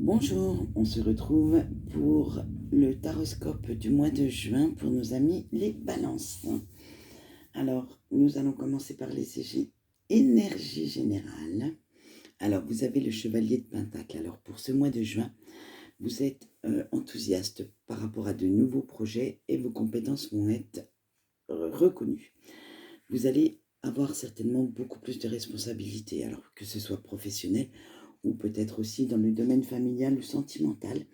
Bonjour, on se retrouve pour le taroscope du mois de juin pour nos amis les balances. Alors, nous allons commencer par les énergies générales. Alors, vous avez le chevalier de Pentacle. Alors, pour ce mois de juin, vous êtes enthousiaste par rapport à de nouveaux projets et vos compétences vont être reconnues. Vous allez avoir certainement beaucoup plus de responsabilités, alors que ce soit professionnel ou peut-être aussi dans le domaine familial ou sentimental.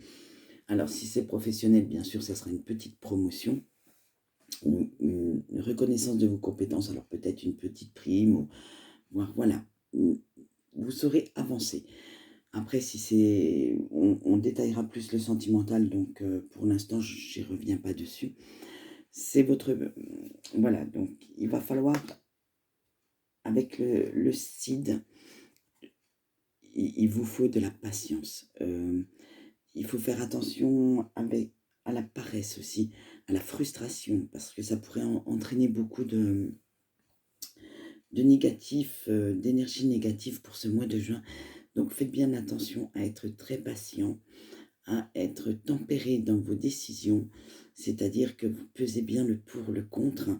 Alors, si c'est professionnel, bien sûr, ça sera une petite promotion ou une reconnaissance de vos compétences. Alors, peut-être une petite prime ou voire voilà, vous saurez avancer. Après, si c'est, on détaillera plus le sentimental, donc pour l'instant, j'y reviens pas dessus. C'est votre, voilà, donc il va falloir, avec le CID, il vous faut de la patience. Il faut faire attention à la paresse aussi, à la frustration, parce que ça pourrait entraîner beaucoup de négatif, d'énergie négative pour ce mois de juin. Donc faites bien attention à être très patient, à être tempéré dans vos décisions, c'est-à-dire que vous pesez bien le pour, le contre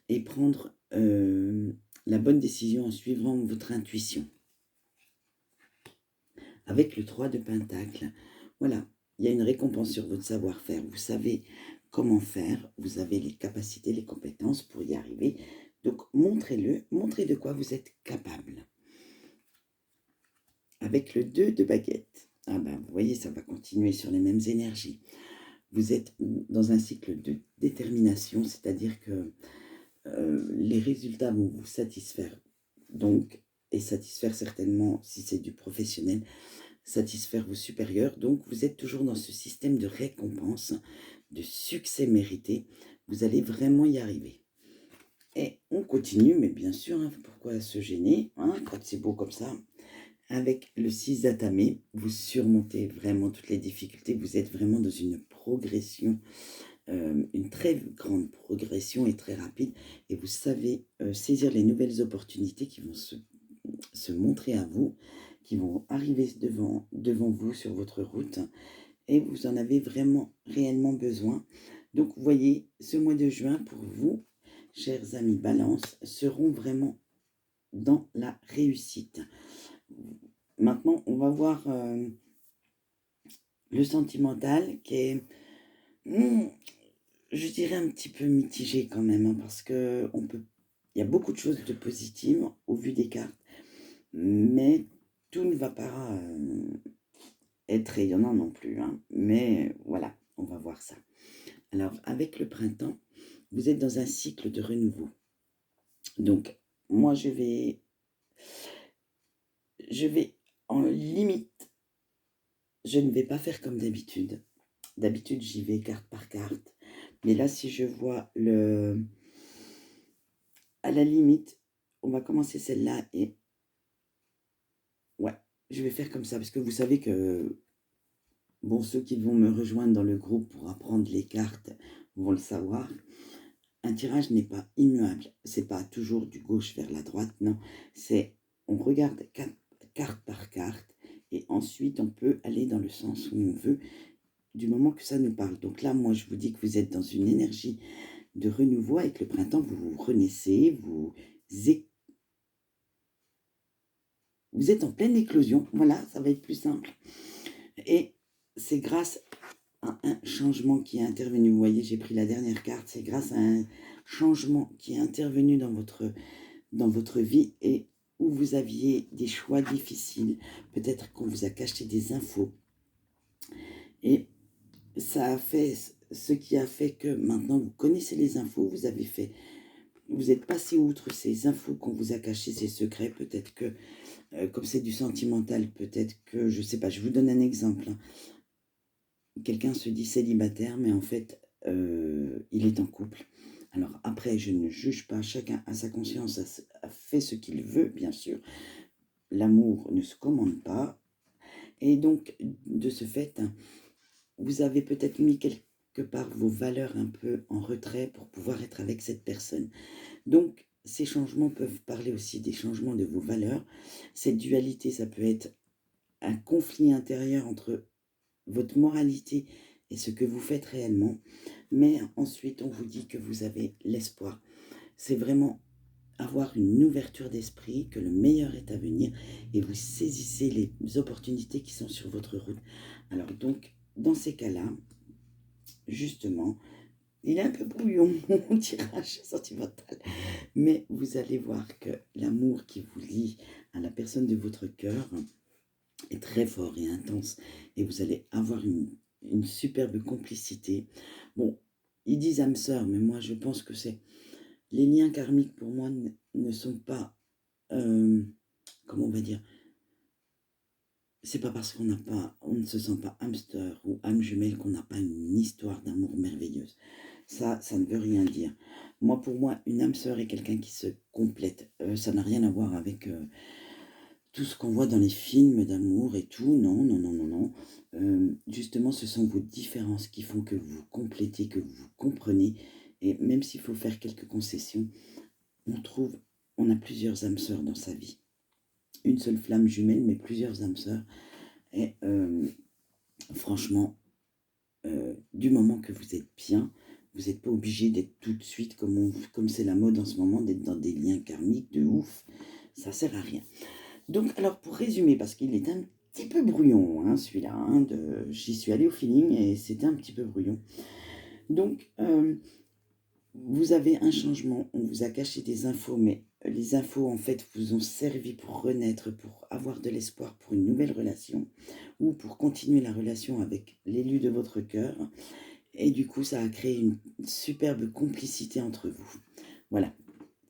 et prendre la bonne décision en suivant votre intuition. Avec le 3 de Pentacle, voilà, il y a une récompense sur votre savoir-faire. Vous savez comment faire, vous avez les capacités, les compétences pour y arriver. Donc, montrez-le, montrez de quoi vous êtes capable. Avec le 2 de baguette, ah ben, vous voyez, ça va continuer sur les mêmes énergies. Vous êtes dans un cycle de détermination, c'est-à-dire que les résultats vont vous satisfaire. Donc, et satisfaire certainement, si c'est du professionnel, satisfaire vos supérieurs. Donc, vous êtes toujours dans ce système de récompense, de succès mérité. Vous allez vraiment y arriver. Et on continue, mais bien sûr, hein, pourquoi se gêner quand c'est beau comme ça. Avec le 6 d'Atamé, vous surmontez vraiment toutes les difficultés. Vous êtes vraiment dans une progression, une très grande progression et très rapide. Et vous savez saisir les nouvelles opportunités qui vont se montrer à vous, qui vont arriver devant vous sur votre route. Et vous en avez vraiment, réellement besoin. Donc, vous voyez, ce mois de juin, pour vous, chers amis Balance, seront vraiment dans la réussite. Maintenant, on va voir le sentimental qui est, je dirais, un petit peu mitigé quand même, hein, parce que il y a beaucoup de choses de positives au vu des cartes, mais tout ne va pas être rayonnant non plus, hein. Mais voilà, on va voir ça. Alors, avec le printemps, vous êtes dans un cycle de renouveau. Donc, moi, je vais en limite, je ne vais pas faire comme d'habitude. D'habitude, j'y vais carte par carte. Mais là, si je vois à la limite, on va commencer celle-là et ouais, je vais faire comme ça parce que vous savez que, bon, ceux qui vont me rejoindre dans le groupe pour apprendre les cartes vont le savoir. Un tirage n'est pas immuable. C'est pas toujours du gauche vers la droite, non. C'est, on regarde carte par carte et ensuite on peut aller dans le sens où on veut du moment que ça nous parle. Donc là, moi, je vous dis que vous êtes dans une énergie de renouveau avec le printemps. Vous vous renaissez, vous êtes en pleine éclosion. Voilà, ça va être plus simple. Et c'est grâce à un changement qui est intervenu. Vous voyez, j'ai pris la dernière carte. C'est grâce à un changement qui est intervenu dans votre vie et où vous aviez des choix difficiles. Peut-être qu'on vous a caché des infos. Et ça a fait ce qui a fait que maintenant vous connaissez les infos, vous êtes passé outre ces infos qu'on vous a cachées, ces secrets. Peut-être que, comme c'est du sentimental, peut-être que, je sais pas, je vous donne un exemple, hein. Quelqu'un se dit célibataire, mais en fait, il est en couple. Alors après, je ne juge pas, chacun a sa conscience, a fait ce qu'il veut, bien sûr. L'amour ne se commande pas. Et donc, de ce fait, vous avez peut-être mis quelque part vos valeurs un peu en retrait pour pouvoir être avec cette personne. Donc, ces changements peuvent parler aussi des changements de vos valeurs. Cette dualité, ça peut être un conflit intérieur entre votre moralité et ce que vous faites réellement. Mais ensuite, on vous dit que vous avez l'espoir. C'est vraiment avoir une ouverture d'esprit, que le meilleur est à venir et vous saisissez les opportunités qui sont sur votre route. Alors donc, dans ces cas-là, justement, il est un peu brouillon, mon tirage sentimental, mais vous allez voir que l'amour qui vous lie à la personne de votre cœur est très fort et intense et vous allez avoir une superbe complicité. Bon, ils disent âme sœur, mais moi je pense que c'est... Les liens karmiques pour moi ne sont pas... comment on va dire? C'est pas parce on ne se sent pas hamster ou âme jumelle qu'on n'a pas une histoire d'amour merveilleuse. Ça ne veut rien dire. Moi, pour moi, une âme sœur est quelqu'un qui se complète. Ça n'a rien à voir avec tout ce qu'on voit dans les films d'amour et tout. Non, non, non, non, non. Justement, ce sont vos différences qui font que vous vous complétez, que vous vous comprenez. Et même s'il faut faire quelques concessions, on a plusieurs âmes sœurs dans sa vie. Une seule flamme jumelle, mais plusieurs âmes sœurs. Et franchement, du moment que vous êtes bien, vous n'êtes pas obligé d'être tout de suite, comme c'est la mode en ce moment, d'être dans des liens karmiques de ouf. Ça sert à rien. Donc, alors, pour résumer, parce qu'il est un petit peu brouillon, hein, celui-là, hein, j'y suis allée au feeling et c'était un petit peu brouillon. Donc, vous avez un changement, on vous a caché des infos, mais les infos, en fait, vous ont servi pour renaître, pour avoir de l'espoir pour une nouvelle relation, ou pour continuer la relation avec l'élu de votre cœur. Et du coup, ça a créé une superbe complicité entre vous. Voilà,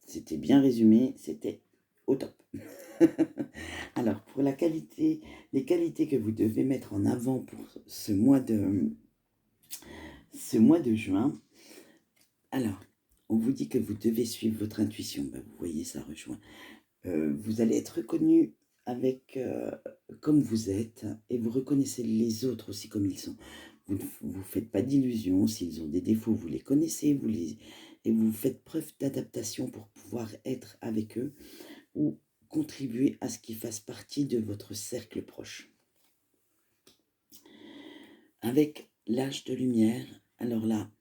c'était bien résumé, c'était au top. Alors, pour les qualités que vous devez mettre en avant pour ce mois de juin, alors, on vous dit que vous devez suivre votre intuition. Ben, vous voyez, ça rejoint. Vous allez être reconnu comme vous êtes et vous reconnaissez les autres aussi comme ils sont. Vous ne vous faites pas d'illusions. S'ils ont des défauts, vous les connaissez et vous faites preuve d'adaptation pour pouvoir être avec eux ou contribuer à ce qu'ils fassent partie de votre cercle proche. Avec l'âge de lumière, alors là,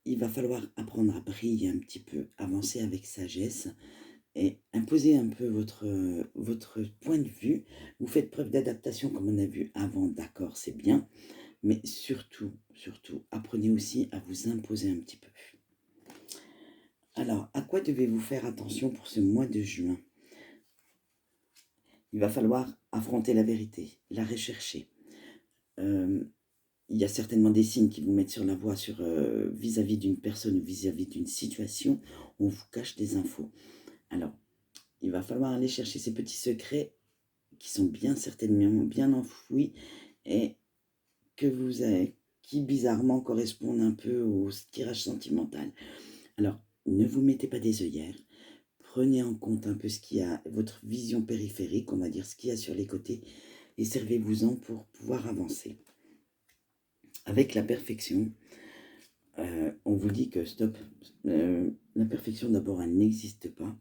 il va falloir apprendre à briller un petit peu, avancer avec sagesse et imposer un peu votre point de vue. Vous faites preuve d'adaptation comme on a vu avant, d'accord, c'est bien, mais surtout, apprenez aussi à vous imposer un petit peu. Alors, à quoi devez-vous faire attention pour ce mois de juin? Il va falloir affronter la vérité, la rechercher. Il y a certainement des signes qui vous mettent sur la voie vis-à-vis d'une personne ou vis-à-vis d'une situation. On vous cache des infos. Alors, il va falloir aller chercher ces petits secrets qui sont bien certainement bien enfouis et qui bizarrement correspondent un peu au tirage sentimental. Alors, ne vous mettez pas des œillères. Prenez en compte un peu ce qu'il y a, votre vision périphérique, on va dire ce qu'il y a sur les côtés, et servez-vous-en pour pouvoir avancer. Avec la perfection, on vous dit que stop, la perfection d'abord elle n'existe pas.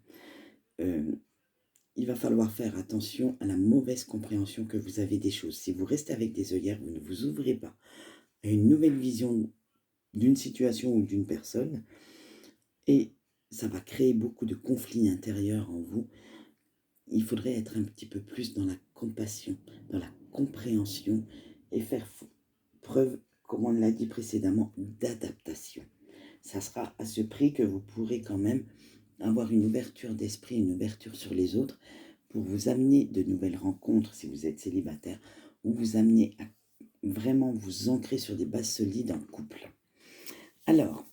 Il va falloir faire attention à la mauvaise compréhension que vous avez des choses. Si vous restez avec des œillères, vous ne vous ouvrez pas à une nouvelle vision d'une situation ou d'une personne, et ça va créer beaucoup de conflits intérieurs en vous. Il faudrait être un petit peu plus dans la compassion, dans la compréhension et faire preuve, comme on l'a dit précédemment, d'adaptation. Ça sera à ce prix que vous pourrez quand même avoir une ouverture d'esprit, une ouverture sur les autres pour vous amener de nouvelles rencontres si vous êtes célibataire ou vous amener à vraiment vous ancrer sur des bases solides en couple. Alors,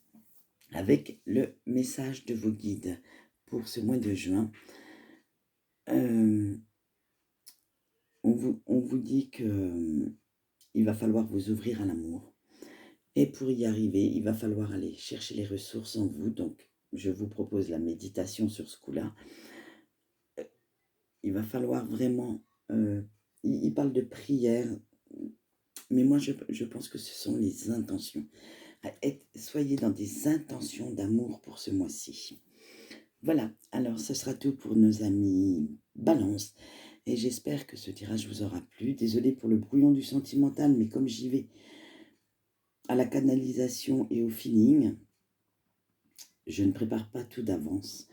avec le message de vos guides pour ce mois de juin, on vous dit que il va falloir vous ouvrir à l'amour. Et pour y arriver, il va falloir aller chercher les ressources en vous. Donc, je vous propose la méditation sur ce coup-là. Il va falloir vraiment... il parle de prière, mais moi, je pense que ce sont les intentions. Soyez dans des intentions d'amour pour ce mois-ci. Voilà, alors ce sera tout pour nos amis Balance. et j'espère que ce tirage vous aura plu. Désolée pour le brouillon du sentimental, mais comme j'y vais à la canalisation et au feeling, je ne prépare pas tout d'avance.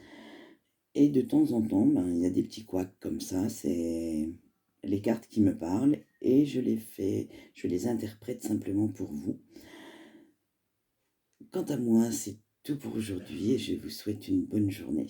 Et de temps en temps, ben, il y a des petits couacs comme ça, c'est les cartes qui me parlent et je les interprète simplement pour vous. Quant à moi, c'est tout pour aujourd'hui et je vous souhaite une bonne journée.